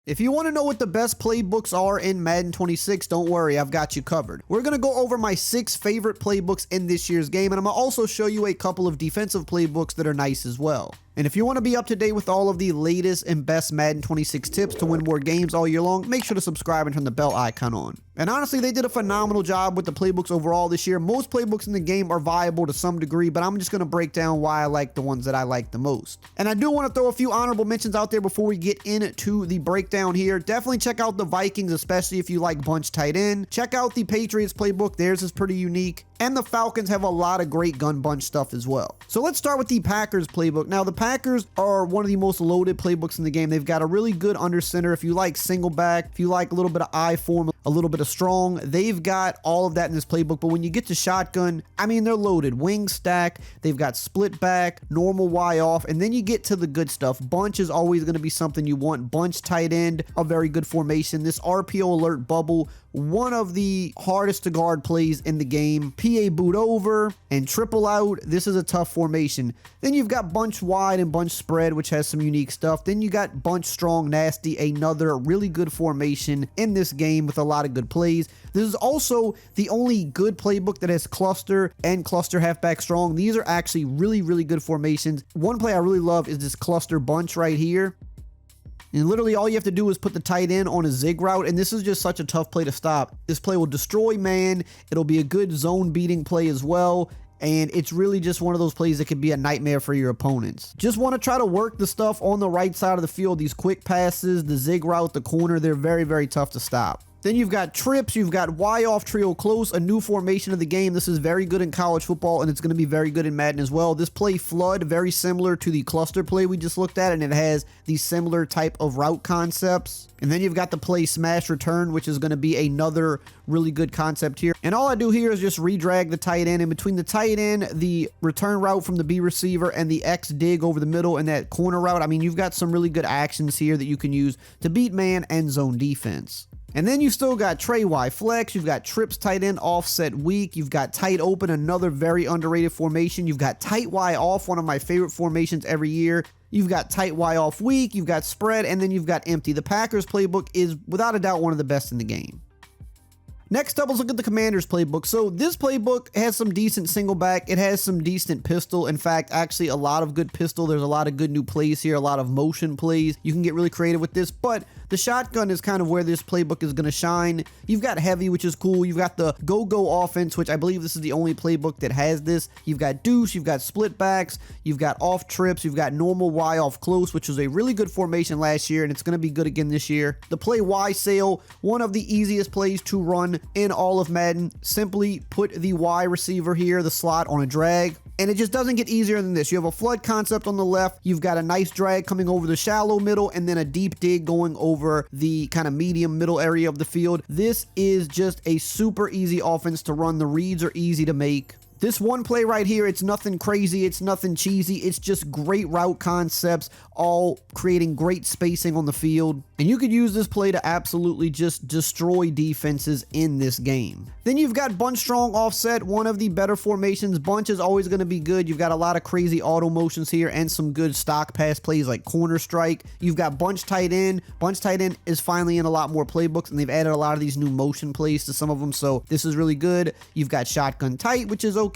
If you want to know what the best playbooks are in Madden 26, don't worry, I've got you covered. We're going to go over my 6 favorite playbooks in this year's game, and I'm going to also show you a couple of defensive playbooks that are nice as well. And if you want to be up to date with all of the latest and best Madden 26 tips to win more games all year long, make sure to subscribe and turn the bell icon on. And honestly, they did a phenomenal job with the playbooks overall this year. Most playbooks in the game are viable to some degree, but I'm just going to break down why I like the ones that I like the most. And I do want to throw a few honorable mentions out there before we get into the breakdown here. Definitely check out the Vikings, especially if you like bunch tight end. Check out the Patriots playbook. Theirs is pretty unique. And the Falcons have a lot of great gun bunch stuff as well. So let's start with the Packers playbook. Now, the Packers are one of the most loaded playbooks in the game. They've got a really good under center. If you like single back, if you like a little bit of I form, a little bit of strong, they've got all of that in this playbook. But when you get to shotgun, I mean, they're loaded. Wing stack, they've got split back, normal Y off, and then you get to the good stuff. Bunch is always going to be something you want. Bunch tight end, a very good formation. This RPO alert bubble, one of the hardest to guard plays in the game. PA boot over and triple out. This is a tough formation. Then you've got bunch wide and bunch spread, which has some unique stuff. Then you got bunch strong nasty, another really good formation in this game with a lot of good plays. This is also the only good playbook that has cluster and cluster halfback strong. These are actually really, really good formations. One play I really love is this cluster bunch right here. And literally all you have to do is put the tight end on a zig route, and this is just such a tough play to stop. This play will destroy man. It'll be a good zone beating play as well, and it's really just one of those plays that could be a nightmare for your opponents. Just want to try to work the stuff on the right side of the field. These quick passes, the zig route, the corner, they're very, very tough to stop. Then you've got trips, you've got Y-off trio close, a new formation of the game. This is very good in college football, and it's going to be very good in Madden as well. This play flood, very similar to the cluster play we just looked at, and it has these similar type of route concepts. And then you've got the play smash return, which is going to be another really good concept here. And all I do here is just redrag the tight end. In between the tight end, the return route from the B receiver, and the X dig over the middle and that corner route, I mean, you've got some really good actions here that you can use to beat man and zone defense. And then you've still got Trey Y flex, you've got trips tight end offset weak, you've got tight open, another very underrated formation, you've got tight Y off, one of my favorite formations every year. You've got tight Y off weak, you've got spread, and then you've got empty. The Packers playbook is without a doubt one of the best in the game. Next up, let's look at the Commanders playbook. So this playbook has some decent single back. It has some decent pistol. In fact, actually a lot of good pistol. There's a lot of good new plays here, a lot of motion plays. You can get really creative with this, but the shotgun is kind of where this playbook is going to shine. You've got heavy, which is cool. You've got the go-go offense, which I believe this is the only playbook that has this. You've got deuce, you've got split backs, you've got off trips, you've got normal Y off close, which was a really good formation last year, and it's going to be good again this year. The play Y sail, one of the easiest plays to run in all of Madden. Simply put the Y receiver here, the slot, on a drag, and it just doesn't get easier than this. You have a flood concept on the left, you've got a nice drag coming over the shallow middle, and then a deep dig going over the kind of medium middle area of the field. This is just a super easy offense to run. The reads are easy to make. This one play right here, it's nothing crazy, it's nothing cheesy, it's just great route concepts, all creating great spacing on the field. And you could use this play to absolutely just destroy defenses in this game. Then you've got bunch strong offset, one of the better formations. Bunch is always going to be good. You've got a lot of crazy auto motions here and some good stock pass plays like corner strike. You've got bunch tight end. Bunch tight end is finally in a lot more playbooks, and they've added a lot of these new motion plays to some of them, so this is really good. You've got shotgun tight, which is okay.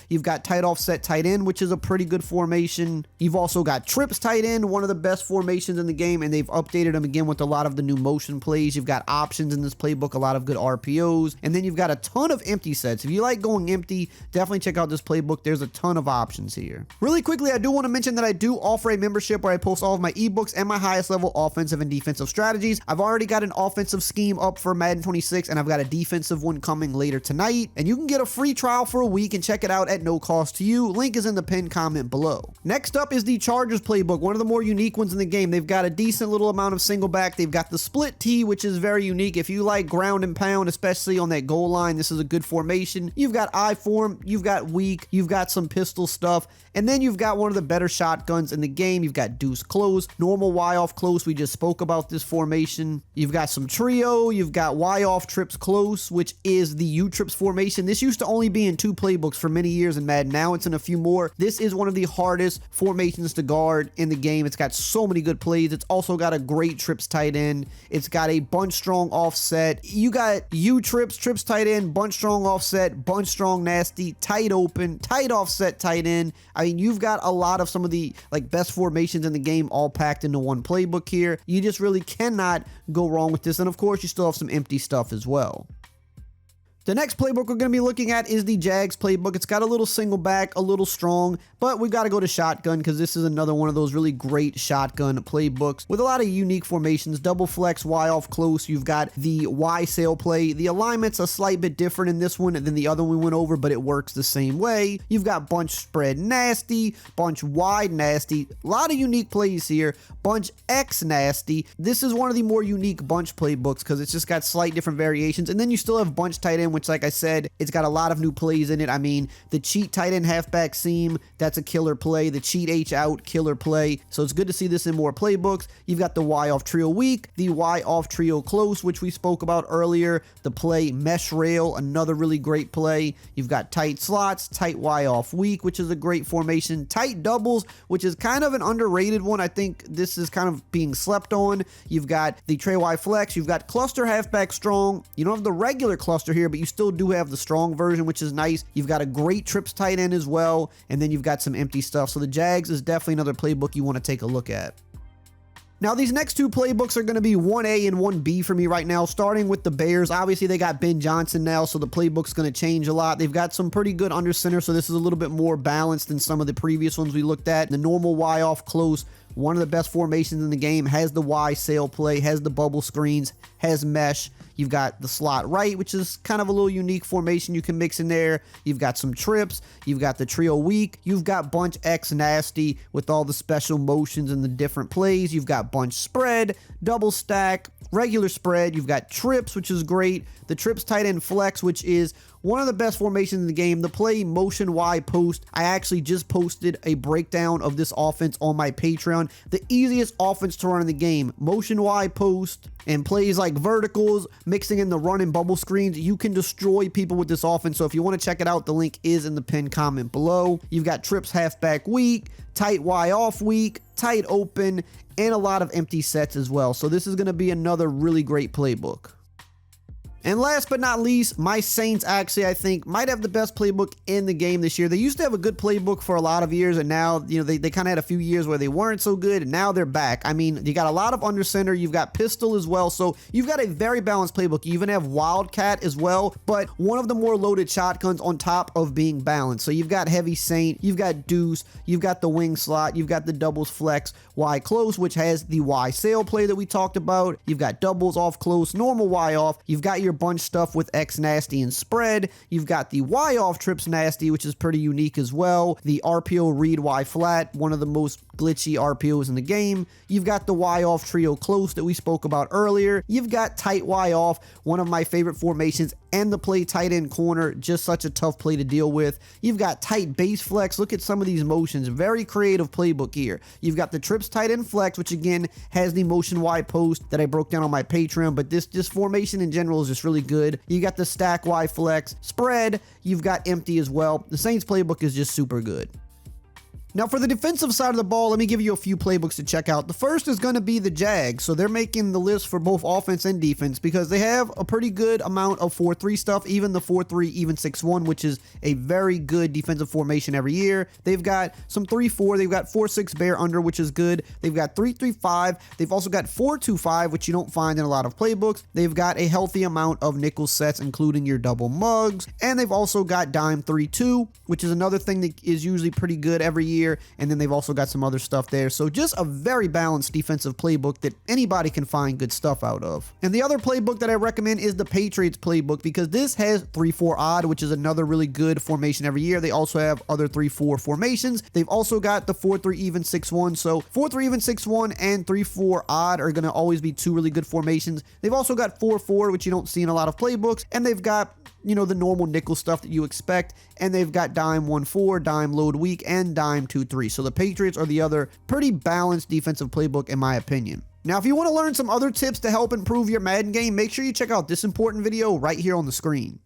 You've got tight offset tight end, which is a pretty good formation. You've also got trips tight end, one of the best formations in the game, and they've updated them again with a lot of the new motion plays. You've got options in this playbook, a lot of good RPOs, and then you've got a ton of empty sets. If you like going empty, definitely check out this playbook. There's a ton of options here. Really quickly, I do want to mention that I do offer a membership where I post all of my ebooks and my highest level offensive and defensive strategies. I've already got an offensive scheme up for Madden 26, and I've got a defensive one coming later tonight, and you can get a free trial for a week and check it out at no cost to you. Link is in the pinned comment below. Next up is the Chargers playbook, one of the more unique ones in the game. They've got a decent little amount of single back. They've got the split T, which is very unique. If you like ground and pound, especially on that goal line, this is a good formation. You've got I form, you've got weak, you've got some pistol stuff, and then you've got one of the better shotguns in the game. You've got deuce close, normal Y off close. We just spoke about this formation. You've got some trio, you've got Y off trips close, which is the U trips formation. This used to only be in 2 playbooks for many years in Madden. Now it's in a few more. This is one of the hardest formations to guard in the game. It's got so many good plays. It's also got a great trips trips tight end. It's got a bunch strong offset. You got U trips, trips tight end, bunch strong offset, bunch strong nasty, tight open, tight offset tight end. I mean, you've got a lot of some of the like best formations in the game all packed into one playbook here. You just really cannot go wrong with this. And of course, you still have some empty stuff as well. The next playbook we're going to be looking at is the Jags playbook. It's got a little single back, a little strong, but we've got to go to shotgun because this is another one of those really great shotgun playbooks with a lot of unique formations. Double flex, Y off close. You've got the Y sail play. The alignment's a slight bit different in this one than the other one we went over, but it works the same way. You've got bunch spread nasty, bunch wide nasty. A lot of unique plays here. Bunch X nasty. This is one of the more unique bunch playbooks because it's just got slight different variations. And then you still have bunch tight end, which, like I said, it's got a lot of new plays in it. I mean, the cheat tight end halfback seam, that's a killer play. The cheat H out, killer play. So it's good to see this in more playbooks. You've got the Y off trio weak, the Y off trio close, which we spoke about earlier. The play mesh rail, another really great play. You've got tight slots, tight Y off weak, which is a great formation. Tight doubles, which is kind of an underrated one. I think this is kind of being slept on. You've got the tray Y flex. You've got cluster halfback strong. You don't have the regular cluster here, but you still do have the strong version, which is nice. You've got a great trips tight end as well, and then you've got some empty stuff. So the Jags is definitely another playbook you want to take a look at. Now, these next two playbooks are going to be 1A and 1B for me right now, starting with the Bears. Obviously, they got Ben Johnson now, so the playbook's going to change a lot. They've got some pretty good under center, so this is a little bit more balanced than some of the previous ones we looked at. The normal Y off close, one of the best formations in the game, has the Y sail play, has the bubble screens, has mesh. You've got the slot right, which is kind of a little unique formation you can mix in there. You've got some trips. You've got the trio weak. You've got bunch X nasty with all the special motions and the different plays. You've got bunch spread, double stack, regular spread. You've got trips, which is great. The trips tight end flex, which is one of the best formations in the game. The play motion Y post. I actually just posted a breakdown of this offense on my Patreon. The easiest offense to run in the game. Motion Y post and plays like verticals, mixing in the run and bubble screens. You can destroy people with this offense. So if you want to check it out, the link is in the pinned comment below. You've got trips halfback weak, tight Y off weak, tight open, and a lot of empty sets as well. So this is going to be another really great playbook. And last but not least, my Saints actually, I think, might have the best playbook in the game this year. They used to have a good playbook for a lot of years, and now, you know, they kind of had a few years where they weren't so good, and now they're back. I mean, you got a lot of under center. You've got pistol as well, so you've got a very balanced playbook. You even have Wildcat as well, but one of the more loaded shotguns on top of being balanced. So you've got heavy Saint, you've got deuce, you've got the wing slot, you've got the doubles flex, Y close, which has the Y sail play that we talked about. You've got doubles off close, normal Y off. You've got your bunch stuff with X nasty and spread. You've got the Y off trips nasty, which is pretty unique as well. The RPO read Y flat, one of the most glitchy RPOs in the game. You've got the Y off trio close that we spoke about earlier. You've got tight Y off, one of my favorite formations, and the play tight end corner, just such a tough play to deal with. You've got tight base flex. Look at some of these motions. Very creative playbook here. You've got the trips tight end flex, which again has the motion Y post that I broke down on my Patreon, but this formation in general is just really good. You got the stack Y flex spread. You've got empty as well. The Saints playbook is just super good. Now, for the defensive side of the ball, let me give you a few playbooks to check out. The first is going to be the Jags. So they're making the list for both offense and defense because they have a pretty good amount of 4-3 stuff, even the 4-3, even 6-1, which is a very good defensive formation every year. They've got some 3-4. They've got 4-6 bear under, which is good. They've got 3-3-5. They've also got 4-2-5, which you don't find in a lot of playbooks. They've got a healthy amount of nickel sets, including your double mugs. And they've also got dime 3-2, which is another thing that is usually pretty good every year. And then they've also got some other stuff there. So just a very balanced defensive playbook that anybody can find good stuff out of. And the other playbook that I recommend is the Patriots playbook because this has 3-4 odd, which is another really good formation every year. They also have other 3-4 formations. They've also got the 4-3 even 6-1. So 4-3 even 6-1 and 3-4 odd are going to always be two really good formations. They've also got 4-4, which you don't see in a lot of playbooks. And they've got, you know, the normal nickel stuff that you expect, and they've got dime 1-4, dime load weak, and dime 2-3. So the Patriots are the other pretty balanced defensive playbook in my opinion. Now, if you want to learn some other tips to help improve your Madden game, make sure you check out this important video right here on the screen.